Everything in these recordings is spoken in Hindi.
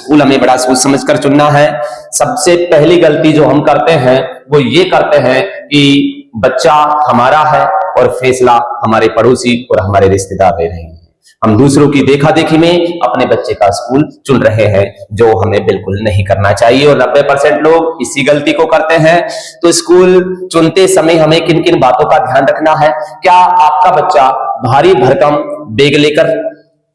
स्कूल हमें बड़ा सोच समझकर चुनना है। सबसे पहली गलती जो हम करते हैं वो ये करते हैं कि बच्चा हमारा है और फैसला हमारे पड़ोसी और हमारे रिश्तेदार ले रहे हैं। हम दूसरों की देखा देखी में अपने बच्चे का स्कूल चुन रहे हैं, जो हमें बिल्कुल नहीं करना चाहिए और 90% लोग इसी गलती को करते हैं। तो स्कूल चुनते समय हमें किन किन बातों का ध्यान रखना है? क्या आपका बच्चा भारी भरकम बैग लेकर,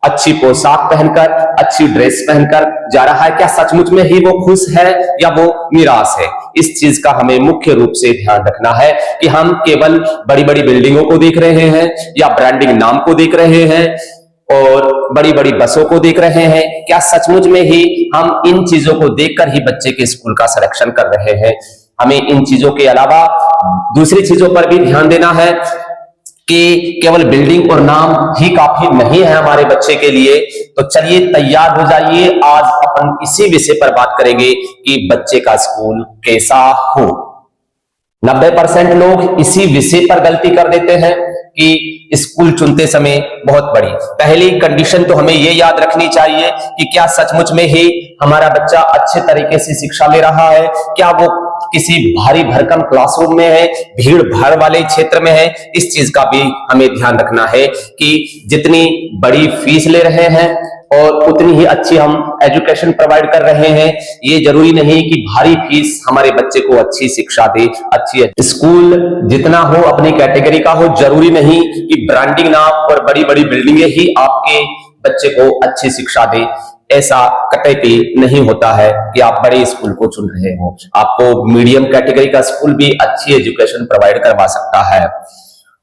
अच्छी पोशाक पहनकर, अच्छी ड्रेस पहनकर जा रहा है? क्या सचमुच में ही वो खुश है या वो निराश है? इस चीज का हमें मुख्य रूप से ध्यान रखना है कि हम केवल बड़ी बड़ी बिल्डिंगों को देख रहे हैं या ब्रांडिंग नाम को देख रहे हैं और बड़ी बड़ी बसों को देख रहे हैं। क्या सचमुच में ही हम इन चीजों को देखकर ही बच्चे के स्कूल का सिलेक्शन कर रहे हैं? हमें इन चीजों के अलावा दूसरी चीजों पर भी ध्यान देना है कि केवल बिल्डिंग और नाम ही काफी नहीं है हमारे बच्चे के लिए। तो चलिए तैयार हो जाइए, आज अपन इसी विषय पर बात करेंगे कि बच्चे का स्कूल कैसा हो। 90% लोग इसी विषय पर गलती कर देते हैं कि स्कूल चुनते समय बहुत बड़ी पहली कंडीशन तो हमें ये याद रखनी चाहिए कि क्या सचमुच में ही हमारा बच्चा अच्छे तरीके से शिक्षा ले रहा है? क्या वो किसी भारी भरकम क्लासरूम में है, भीड़ भाड़ वाले क्षेत्र में है? इस चीज का भी हमें ध्यान रखना है कि जितनी बड़ी फीस ले रहे हैं और उतनी ही अच्छी हम एजुकेशन प्रोवाइड कर रहे हैं। ये जरूरी नहीं कि भारी फीस हमारे बच्चे को अच्छी शिक्षा दे। अच्छी स्कूल जितना हो अपनी कैटेगरी का हो, जरूरी नहीं कि ब्रांडिंग नाम और बड़ी बड़ी बिल्डिंगें ही आपके बच्चे को अच्छी शिक्षा दे। ऐसा कतई नहीं होता है कि आप बड़े स्कूल को चुन रहे हो। आपको मीडियम कैटेगरी का स्कूल भी अच्छी एजुकेशन प्रोवाइड करवा सकता है।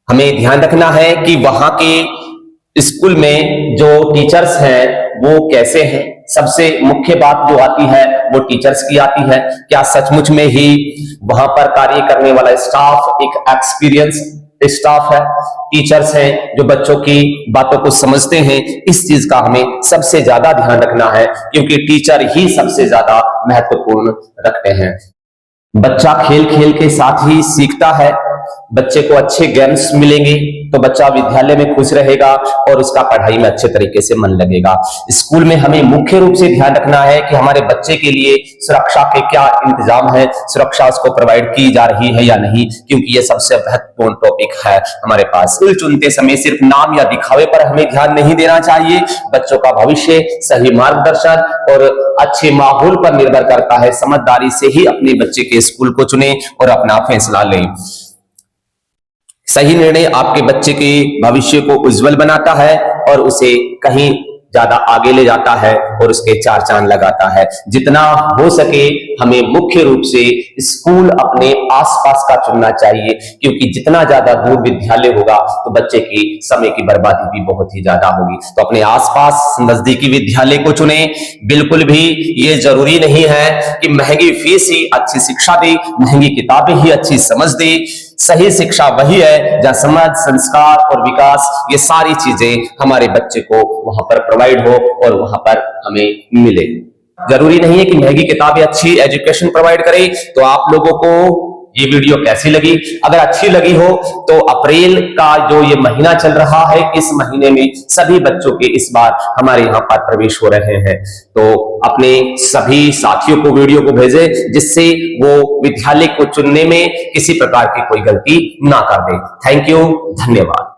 हमें ध्यान रखना है कि वहां के स्कूल में जो टीचर्स हैं वो कैसे हैं। सबसे मुख्य बात जो आती है वो टीचर्स की आती है। क्या सचमुच में ही वहां पर कार्य करने वाला स्टाफ एक एक्सपीरियंस स्टाफ है, टीचर्स हैं जो बच्चों की बातों को समझते हैं? इस चीज का हमें सबसे ज्यादा ध्यान रखना है क्योंकि टीचर ही सबसे ज्यादा महत्वपूर्ण रखते हैं। बच्चा खेल खेल के साथ ही सीखता है। बच्चे को अच्छे गेम्स मिलेंगे तो बच्चा विद्यालय में खुश रहेगा और उसका पढ़ाई में अच्छे तरीके से मन लगेगा। स्कूल में हमें मुख्य रूप से ध्यान रखना है कि हमारे बच्चे के लिए सुरक्षा के क्या इंतजाम है, सुरक्षा उसको प्रोवाइड की जा रही है या नहीं, क्योंकि ये सबसे महत्वपूर्ण टॉपिक है हमारे पास। स्कूल चुनते समय सिर्फ नाम या दिखावे पर हमें ध्यान नहीं देना चाहिए। बच्चों का भविष्य सही मार्गदर्शन और अच्छे माहौल पर निर्भर करता है। समझदारी से ही अपने बच्चे के स्कूल को चुने और अपना फैसला लें। सही निर्णय आपके बच्चे के भविष्य को उज्जवल बनाता है और उसे कहीं ज्यादा आगे ले जाता है और उसके चार चांद लगाता है। जितना हो सके हमें मुख्य रूप से स्कूल अपने आसपास का चुनना चाहिए, क्योंकि जितना ज्यादा दूर विद्यालय होगा तो बच्चे की समय की बर्बादी भी बहुत ही ज्यादा होगी। तो अपने आसपास नजदीकी विद्यालय को चुने। बिल्कुल भी ये जरूरी नहीं है कि महंगी फीस ही अच्छी शिक्षा दे, महंगी किताबें ही अच्छी समझ दे। सही शिक्षा वही है जहां समझ, संस्कार और विकास, ये सारी चीजें हमारे बच्चे को वहां पर प्रोवाइड हो और वहां पर हमें मिले। जरूरी नहीं है कि महंगी किताबें अच्छी एजुकेशन प्रोवाइड करे। तो आप लोगों को ये वीडियो कैसी लगी? अगर अच्छी लगी हो तो अप्रैल का जो ये महीना चल रहा है, इस महीने में सभी बच्चों के इस बार हमारे यहाँ पर प्रवेश हो रहे हैं। तो अपने सभी साथियों को वीडियो को भेजें जिससे वो विद्यालय को चुनने में किसी प्रकार की कोई गलती ना कर दे। थैंक यू, धन्यवाद।